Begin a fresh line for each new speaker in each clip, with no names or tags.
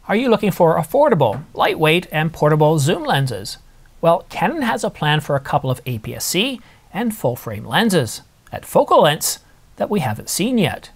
Are you looking for affordable, lightweight, and portable zoom lenses? Well, Canon has a plan for a couple of APS-C and full-frame lenses at focal lengths that we haven't seen yet.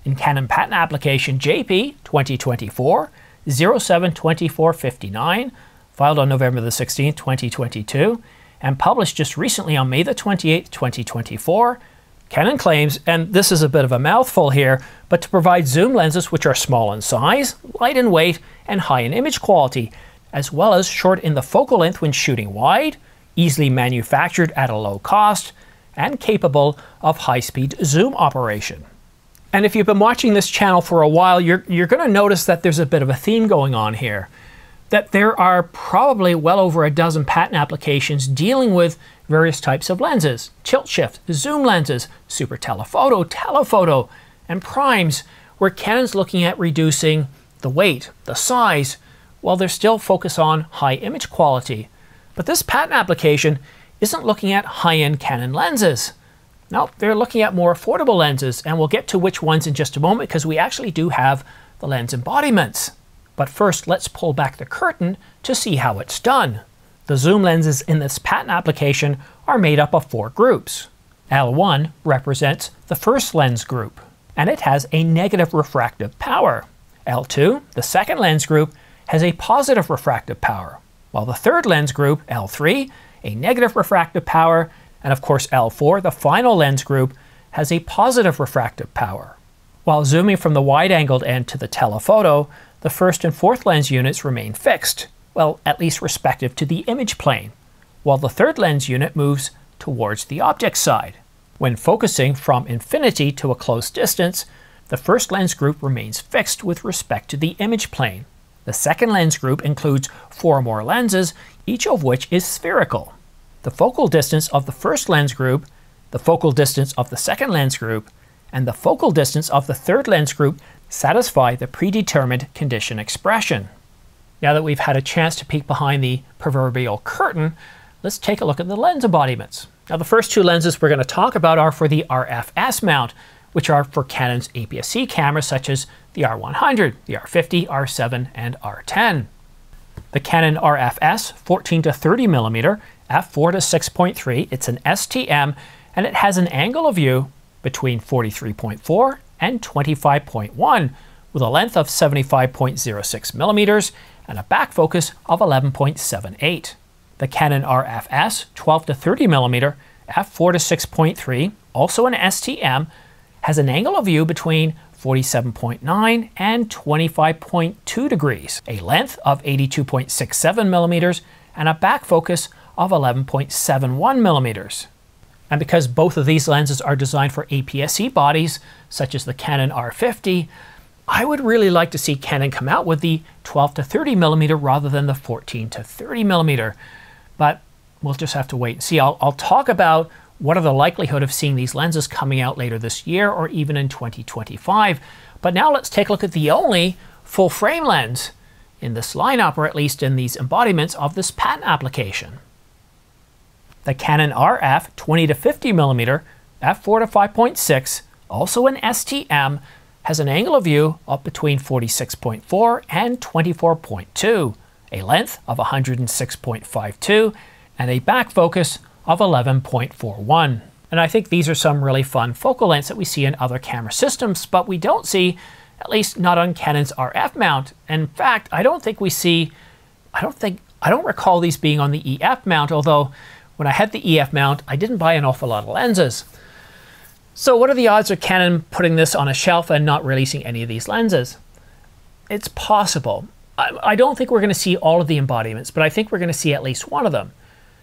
In Canon patent application JP 2024-072459, filed on November the 16th, 2022, and published just recently on May the 28th, 2024, Canon claims, and this is a bit of a mouthful here, but to provide zoom lenses which are small in size, light in weight, and high in image quality, as well as short in the focal length when shooting wide, easily manufactured at a low cost, and capable of high-speed zoom operation. And if you've been watching this channel for a while, you're going to notice that there's a bit of a theme going on here. That there are probably well over a dozen patent applications dealing with various types of lenses, tilt shift, zoom lenses, super telephoto, telephoto, and primes, where Canon's looking at reducing the weight, the size, while they're still focused on high image quality. But this patent application isn't looking at high-end Canon lenses. No, they're looking at more affordable lenses, and we'll get to which ones in just a moment because we actually do have the lens embodiments. But first, let's pull back the curtain to see how it's done. The zoom lenses in this patent application are made up of 4 groups. L1 represents the first lens group, and it has a negative refractive power. L2, the second lens group, has a positive refractive power, while the third lens group, L3, a negative refractive power, and of course L4, the final lens group, has a positive refractive power. While zooming from the wide-angled end to the telephoto, the first and fourth lens units remain fixed, well, at least respective to the image plane, while the third lens unit moves towards the object side. When focusing from infinity to a close distance, the first lens group remains fixed with respect to the image plane. The second lens group includes 4 more lenses, each of which is spherical. The focal distance of the first lens group, the focal distance of the second lens group, and the focal distance of the third lens group satisfy the predetermined condition expression. Now that we've had a chance to peek behind the proverbial curtain, let's take a look at the lens embodiments. Now the first 2 lenses we're going to talk about are for the RFS mount, which are for Canon's APS-C cameras such as the R100, the R50, R7, and R10. The Canon RFS 14 to 30 mm f4 to 6.3, it's an STM, and it has an angle of view between 43.4 and 25.1 with a length of 75.06 millimeters and a back focus of 11.78. The Canon RFS 12 to 30 mm f4 to 6.3, also an STM, has an angle of view between 47.9 and 25.2 degrees, a length of 82.67 millimeters, and a back focus of 11.71 millimeters. And because both of these lenses are designed for APS-C bodies, such as the Canon R50, I would really like to see Canon come out with the 12 to 30 millimeter rather than the 14 to 30 millimeter. But we'll just have to wait and see. I'll talk about what are the likelihood of seeing these lenses coming out later this year or even in 2025. But now let's take a look at the only full frame lens in this lineup, or at least in these embodiments of this patent application. The Canon RF 20 to 50 mm f4 to 5.6, also an STM, has an angle of view up between 46.4 and 24.2, a length of 106.52, and a back focus of 11.41. And I think these are some really fun focal lengths that we see in other camera systems, but we don't see, at least not on Canon's RF mount. In fact, I don't recall these being on the EF mount, although when I had the EF mount, I didn't buy an awful lot of lenses. So what are the odds of Canon putting this on a shelf and not releasing any of these lenses? It's possible. I don't think we're going to see all of the embodiments, but I think we're going to see at least one of them.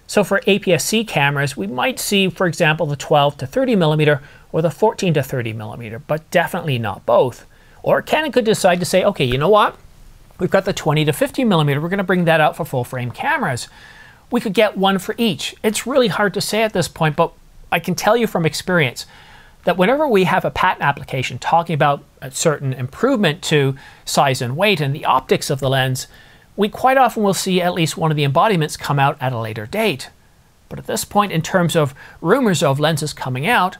So for APS-C cameras, we might see, for example, the 12 to 30 millimeter or the 14 to 30 millimeter, but definitely not both. Or Canon could decide to say, okay, you know what? We've got the 20 to 50 millimeter. We're going to bring that out for full frame cameras. We could get one for each. It's really hard to say at this point, but I can tell you from experience that whenever we have a patent application talking about a certain improvement to size and weight and the optics of the lens, we quite often will see at least one of the embodiments come out at a later date. But at this point, in terms of rumors of lenses coming out,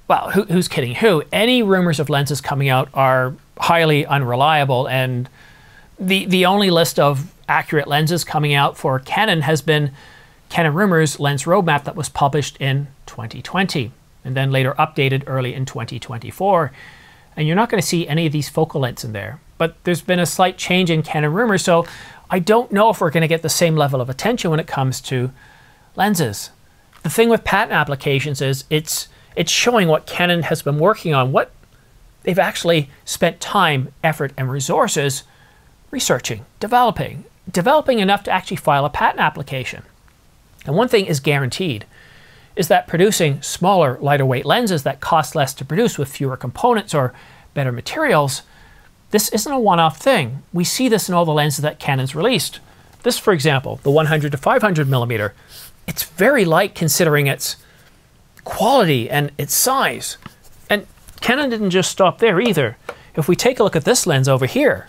well, who's kidding who? Any rumors of lenses coming out are highly unreliable and The only list of accurate lenses coming out for Canon has been Canon Rumors Lens Roadmap that was published in 2020 and then later updated early in 2024. And you're not going to see any of these focal lengths in there. But there's been a slight change in Canon Rumors, so I don't know if we're going to get the same level of attention when it comes to lenses. The thing with patent applications is it's showing what Canon has been working on, what they've actually spent time, effort, and resources researching, developing enough to actually file a patent application. And one thing is guaranteed, is that producing smaller, lighter weight lenses that cost less to produce with fewer components or better materials, this isn't a one-off thing. We see this in all the lenses that Canon's released. This, for example, the 100 to 500 millimeter, it's very light considering its quality and its size. And Canon didn't just stop there either. If we take a look at this lens over here,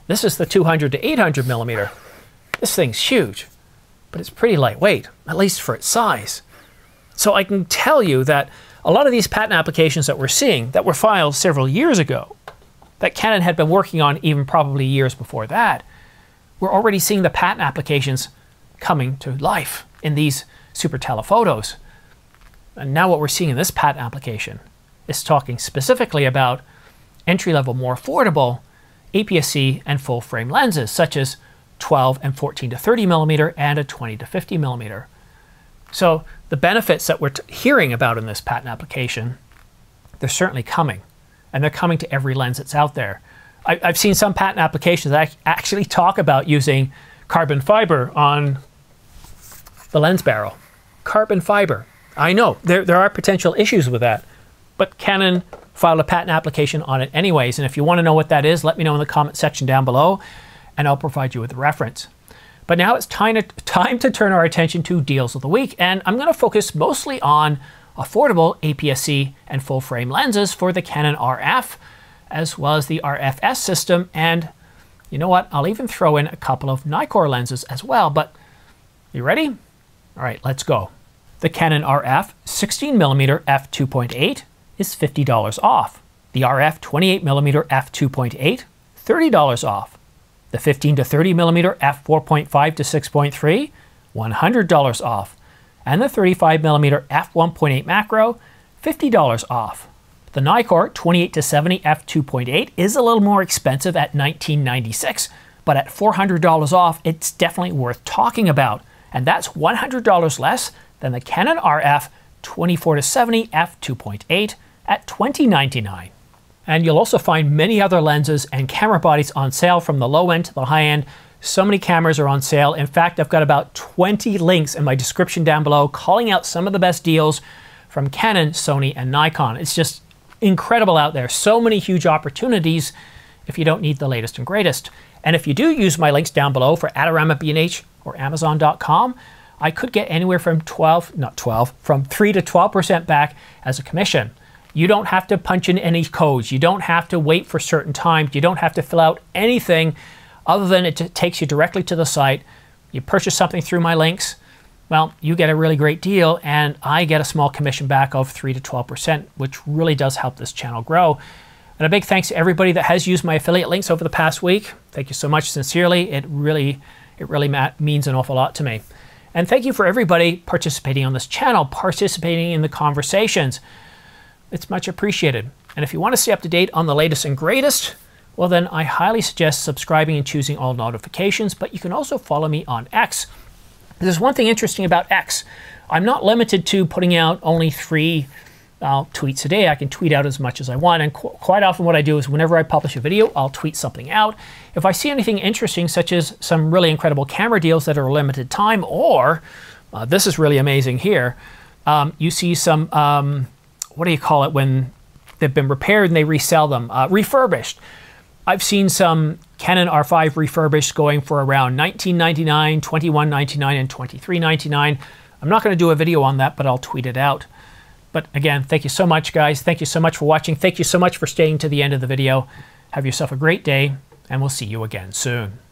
this is the 200 to 800 millimeter. This thing's huge, but it's pretty lightweight, at least for its size. So I can tell you that a lot of these patent applications that we're seeing that were filed several years ago, that Canon had been working on even probably years before that, we're already seeing the patent applications coming to life in these super telephotos. And now what we're seeing in this patent application is talking specifically about entry-level, more affordable APS-C and full-frame lenses, such as 12 and 14 to 30 millimeter and a 20 to 50 millimeter. So the benefits that we're hearing about in this patent application, they're certainly coming. And they're coming to every lens that's out there. I've seen some patent applications that actually talk about using carbon fiber on the lens barrel. Carbon fiber. I know, there are potential issues with that, but Canon filed a patent application on it anyways, and if you want to know what that is, let me know in the comment section down below, and I'll provide you with a reference. But now it's time to turn our attention to deals of the week, and I'm going to focus mostly on affordable APS-C and full-frame lenses for the Canon RF, as well as the RFS system, and you know what, I'll even throw in a couple of Nikkor lenses as well, but you ready? All right, let's go. The Canon RF 16mm f2.8 is $50 off. The RF 28mm f2.8, $30 off. The 15 to 30mm f4.5 to 6.3, $100 off. And the 35mm f1.8 macro, $50 off. The Nikkor 28 to 70 f2.8 is a little more expensive at $1996, but at $400 off, it's definitely worth talking about. And that's $100 less than the Canon RF 24 to 70 f2.8 at $20.99. And you'll also find many other lenses and camera bodies on sale from the low end to the high end. So many cameras are on sale. In fact, I've got about 20 links in my description down below calling out some of the best deals from Canon, Sony, and Nikon. It's just incredible out there. So many huge opportunities if you don't need the latest and greatest. And if you do use my links down below for Adorama B&H or Amazon.com, I could get anywhere from 3 to 12% back as a commission. You don't have to punch in any codes. You don't have to wait for certain times. You don't have to fill out anything other than it takes you directly to the site. You purchase something through my links, well, you get a really great deal, and I get a small commission back of 3 to 12%, which really does help this channel grow. And a big thanks to everybody that has used my affiliate links over the past week. Thank you so much, sincerely. It really means an awful lot to me. And thank you for everybody participating on this channel, participating in the conversations. It's much appreciated. And if you want to stay up to date on the latest and greatest, well then I highly suggest subscribing and choosing all notifications, but you can also follow me on X. There's one thing interesting about X. I'm not limited to putting out only 3 tweets a day. I can tweet out as much as I want, and quite often what I do is whenever I publish a video, I'll tweet something out. If I see anything interesting, such as some really incredible camera deals that are limited time, or this is really amazing here, you see some, what do you call it when they've been repaired and they resell them? Refurbished. I've seen some Canon R5 refurbished going for around $19.99, $21.99, and $23.99. I'm not going to do a video on that, but I'll tweet it out. But again, thank you so much, guys. Thank you so much for watching. Thank you so much for staying to the end of the video. Have yourself a great day, and we'll see you again soon.